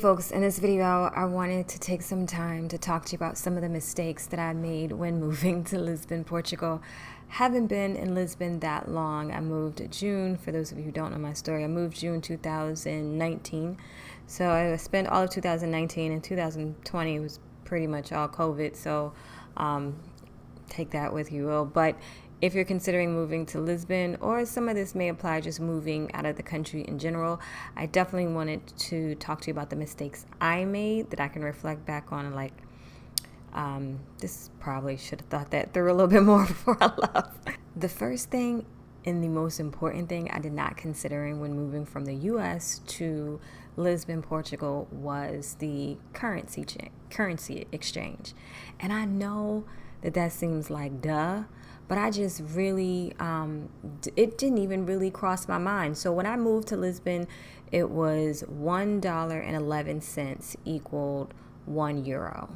Folks, in this video, I wanted to take some time to talk to you about some of the mistakes that I made when moving to Lisbon, Portugal. Haven't been in Lisbon that long. I moved June. For those of you who don't know my story, I moved June 2019. So I spent all of 2019 and 2020 was pretty much all COVID. So take that with you will. But if you're considering moving to Lisbon, or some of this may apply just moving out of the country in general, I definitely wanted to talk to you about the mistakes I made that I can reflect back on and this probably should have thought that through a little bit more before I left. The first thing and the most important thing I did not consider when moving from the U.S. to Lisbon, Portugal was the currency exchange. And I know that seems like duh, but I just really, it didn't even really cross my mind. So when I moved to Lisbon, it was $1.11 equaled €1.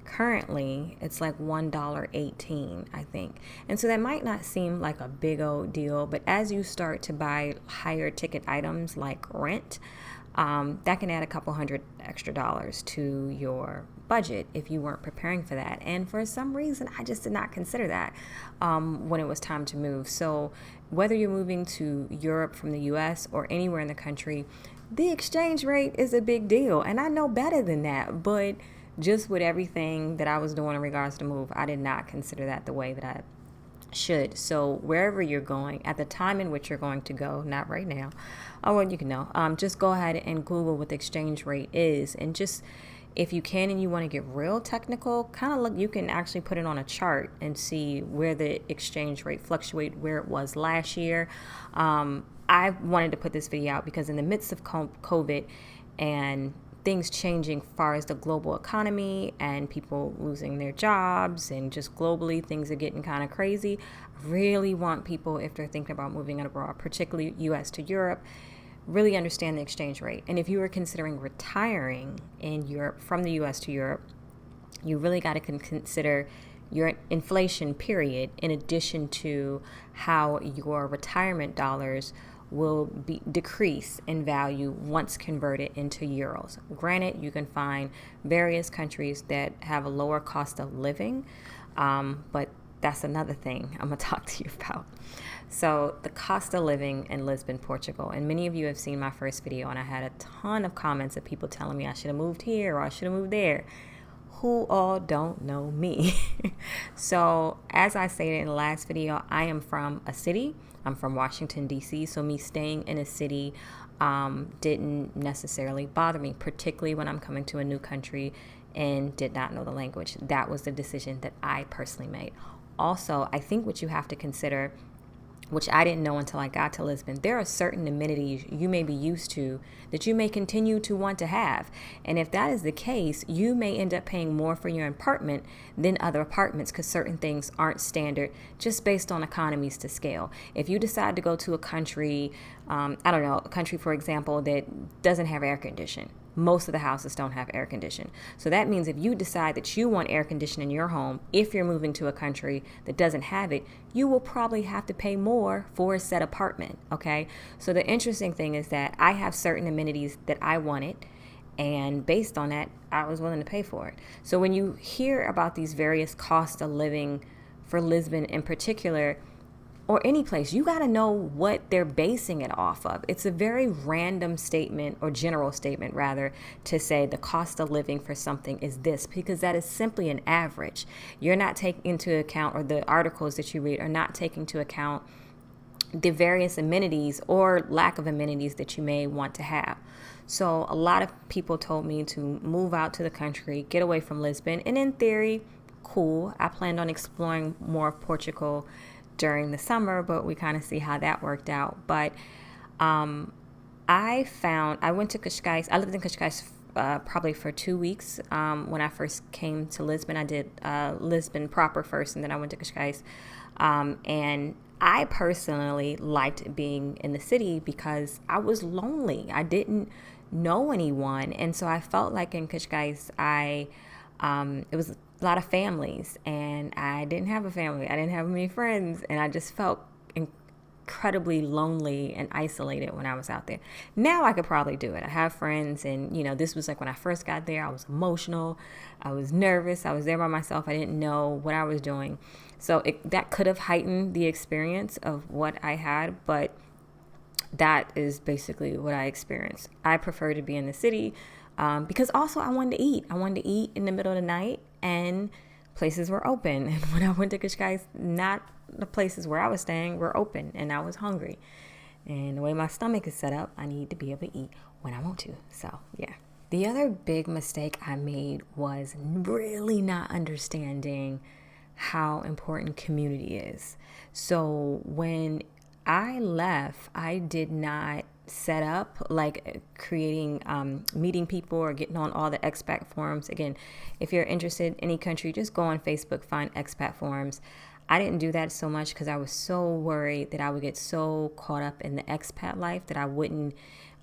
Currently, it's like $1.18, I think. And so that might not seem like a big old deal, but as you start to buy higher ticket items like rent, that can add a couple hundred extra dollars to your budget if you weren't preparing for that. And for some reason, I just did not consider that when it was time to move. So whether you're moving to Europe from the US or anywhere in the country, the exchange rate is a big deal. And I know better than that, but just with everything that I was doing in regards to move, I did not consider that the way that I should. So wherever you're going, at the time in which you're going to go, not right now, oh well, you can know, just go ahead and Google what the exchange rate is, and just, if you can and you want to get real technical, kind of look, you can actually put it on a chart and see where the exchange rate fluctuate, where it was last year. I wanted to put this video out because in the midst of COVID and things changing as far as the global economy and people losing their jobs and just globally things are getting kind of crazy. I really want people, if they're thinking about moving abroad, particularly US to Europe, really understand the exchange rate. And if you are considering retiring in Europe from the US to Europe, you really got to consider your inflation period in addition to how your retirement dollars will decrease in value once converted into euros. Granted, you can find various countries that have a lower cost of living, but that's another thing I'm going to talk to you about. So the cost of living in Lisbon, Portugal, and many of you have seen my first video, and I had a ton of comments of people telling me I should have moved here or I should have moved there, who all don't know me. So as I stated in the last video, I am from a city. I'm from Washington, D.C., so me staying in a city didn't necessarily bother me, particularly when I'm coming to a new country and did not know the language. That was the decision that I personally made. Also, I think what you have to consider, which I didn't know until I got to Lisbon, there are certain amenities you may be used to that you may continue to want to have. And if that is the case, you may end up paying more for your apartment than other apartments because certain things aren't standard just based on economies to scale. If you decide to go to a country, a country, for example, that doesn't have air conditioning, most of the houses don't have air conditioning. So that means if you decide that you want air conditioning in your home, if you're moving to a country that doesn't have it, you will probably have to pay more for a set apartment, okay? So the interesting thing is that I have certain amenities that I wanted, and based on that, I was willing to pay for it. So when you hear about these various costs of living for Lisbon in particular, or any place, you got to know what they're basing it off of. It's a very random statement, or general statement rather, to say the cost of living for something is this, because that is simply an average. You're not taking into account, or the articles that you read are not taking into account the various amenities or lack of amenities that you may want to have. So a lot of people told me to move out to the country, get away from Lisbon, and in theory, cool. I planned on exploring more of Portugal during the summer, but we kind of see how that worked out. But I went to Cascais. I lived in Cascais probably for 2 weeks. When I first came to Lisbon, I did Lisbon proper first, and then I went to Cascais. And I personally liked being in the city because I was lonely. I didn't know anyone. And so I felt like in Cascais, it was a lot of families, and I didn't have a family. I didn't have many friends, and I just felt incredibly lonely and isolated when I was out there. Now I could probably do it. I have friends, and this was like when I first got there, I was emotional, I was nervous, I was there by myself, I didn't know what I was doing. So that could have heightened the experience of what I had, but that is basically what I experienced. I prefer to be in the city because also I wanted to eat. I wanted to eat in the middle of the night, and places were open. And when I went to Cascais, not the places where I was staying were open, and I was hungry. And the way my stomach is set up, I need to be able to eat when I want to. So, yeah. The other big mistake I made was really not understanding how important community is. So when I left, I did not set up like creating meeting people or getting on all the expat forums. Again, if you're interested in any country, just go on Facebook, find expat forums. I didn't do that so much because I was so worried that I would get so caught up in the expat life that I wouldn't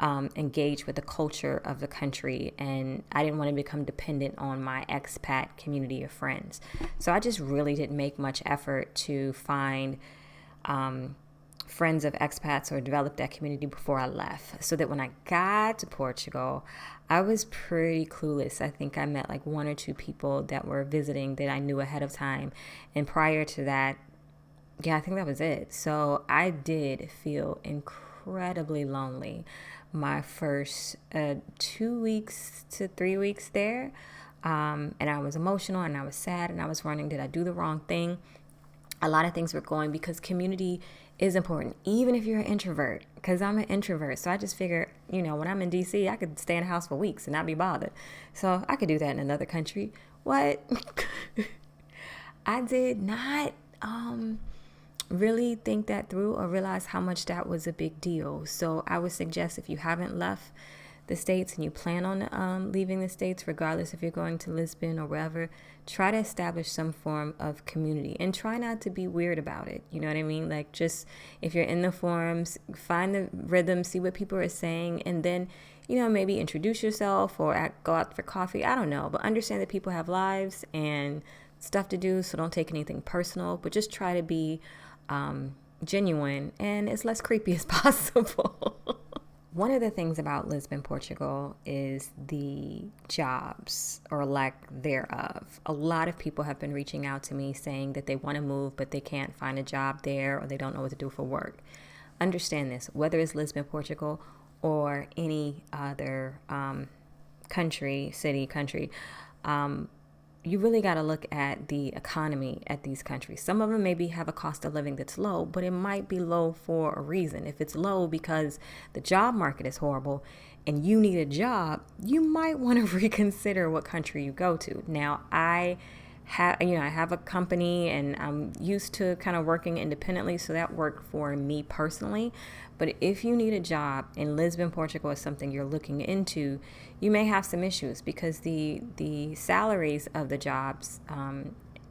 engage with the culture of the country, and I didn't want to become dependent on my expat community of friends. So I just really didn't make much effort to find friends of expats or develop that community before I left, so that when I got to Portugal, I was pretty clueless. I think I met like one or two people that were visiting that I knew ahead of time, and prior to that, yeah, I think that was it. So I did feel incredibly lonely my first 2 weeks to 3 weeks there, and I was emotional and I was sad and I was wondering, did I do the wrong thing? A lot of things were going, because community is important, even if you're an introvert, because I'm an introvert. So I just figured, when I'm in DC, I could stay in a house for weeks and not be bothered. So I could do that in another country. What? I did not really think that through or realize how much that was a big deal. So I would suggest, if you haven't left the States and you plan on leaving the States, regardless if you're going to Lisbon or wherever, try to establish some form of community and try not to be weird about it. You know what I mean? Like, just if you're in the forums, find the rhythm, see what people are saying, and then, maybe introduce yourself or go out for coffee. I don't know, but understand that people have lives and stuff to do, so don't take anything personal, but just try to be genuine and as less creepy as possible. One of the things about Lisbon, Portugal is the jobs, or lack thereof. A lot of people have been reaching out to me saying that they want to move, but they can't find a job there, or they don't know what to do for work. Understand this, whether it's Lisbon, Portugal, or any other country, you really got to look at the economy at these countries. Some of them maybe have a cost of living that's low, but it might be low for a reason. If it's low because the job market is horrible and you need a job, you might want to reconsider what country you go to. Now, I have a company and I'm used to kind of working independently, so that worked for me personally. But if you need a job in Lisbon, Portugal is something you're looking into, you may have some issues, because the salaries of the jobs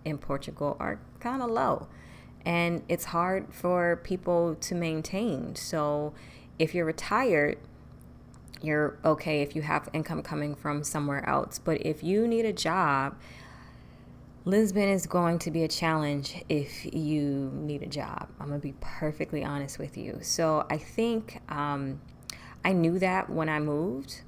in Portugal are kind of low, and it's hard for people to maintain. So if you're retired, you're okay if you have income coming from somewhere else. But if you need a job, Lisbon is going to be a challenge if you need a job. I'm going to be perfectly honest with you. So I think I knew that when I moved,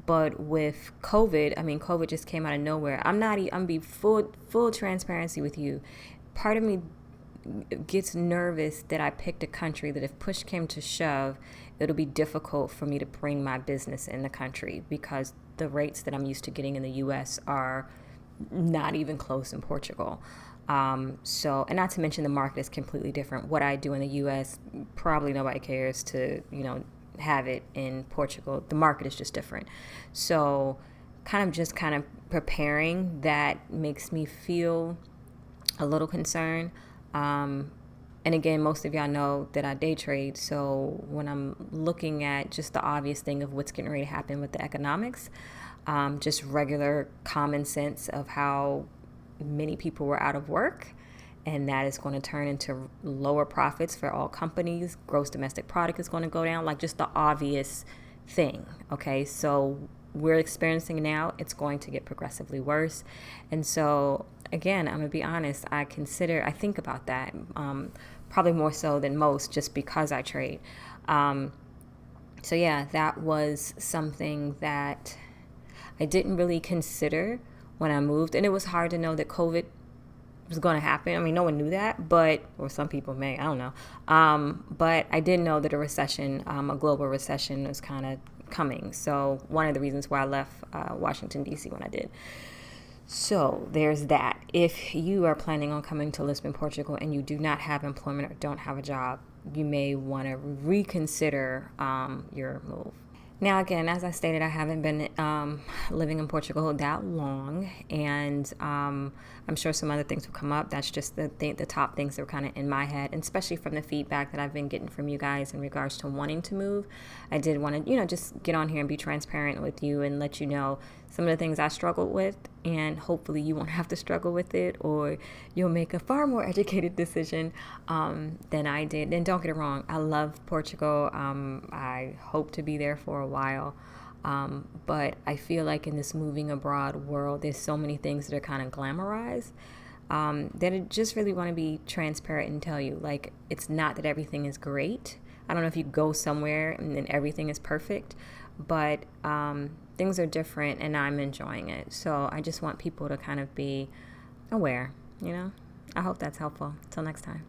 but with COVID, COVID just came out of nowhere. I'm be full transparency with you. Part of me gets nervous that I picked a country that if push came to shove, it'll be difficult for me to bring my business in the country, because the rates that I'm used to getting in the U.S. are not even close in Portugal. And not to mention the market is completely different. What I do in the U.S., probably nobody cares to, have it in Portugal. The market is just different. So kind of preparing, that makes me feel a little concerned. And again, most of y'all know that I day trade. So when I'm looking at just the obvious thing of what's getting ready to happen with the economics, just regular common sense of how many people were out of work, and that is going to turn into lower profits for all companies. Gross domestic product is going to go down, like just the obvious thing. Okay, so we're experiencing now, it's going to get progressively worse. And so again, I'm gonna be honest, I think about that. probably more so than most just because I trade. So yeah, that was something that I didn't really consider when I moved. And it was hard to know that COVID was going to happen. I mean, no one knew that, or some people may, I don't know. But I did know that a recession, a global recession was kind of coming. So one of the reasons why I left Washington, D.C. when I did. So there's that. If you are planning on coming to Lisbon, Portugal, and you do not have employment or don't have a job, you may want to reconsider your move. Now, again, as I stated, I haven't been living in Portugal that long, and I'm sure some other things will come up. That's just the top things that were kind of in my head, and especially from the feedback that I've been getting from you guys in regards to wanting to move. I did want to, just get on here and be transparent with you and let you know some of the things I struggled with, and hopefully you won't have to struggle with it, or you'll make a far more educated decision than I did. And don't get it wrong, I love Portugal. I hope to be there for a while. But I feel like in this moving abroad world, there's so many things that are kind of glamorized that I just really want to be transparent and tell you, like, it's not that everything is great. I don't know if you go somewhere and then everything is perfect, but things are different and I'm enjoying it. So I just want people to kind of be aware, I hope that's helpful. Till next time.